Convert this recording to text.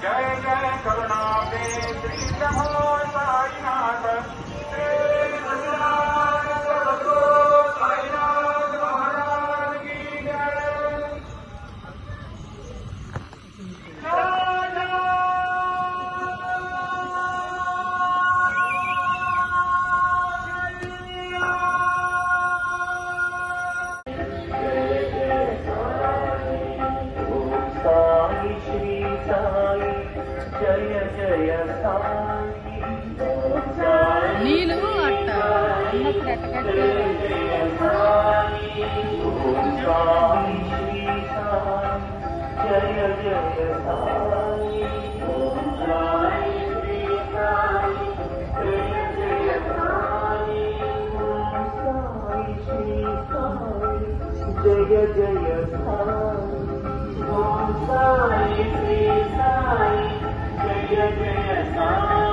जय जय करुणाब्दे श्री ब्रह्मो साईनाथ साईनाथ महाराज की जय। నీళ్ళు అట్ట అన్నప్పుడు అట్ట జయ జయ సాయి సాయి శ్రీ సాయి జయ జయ సాయి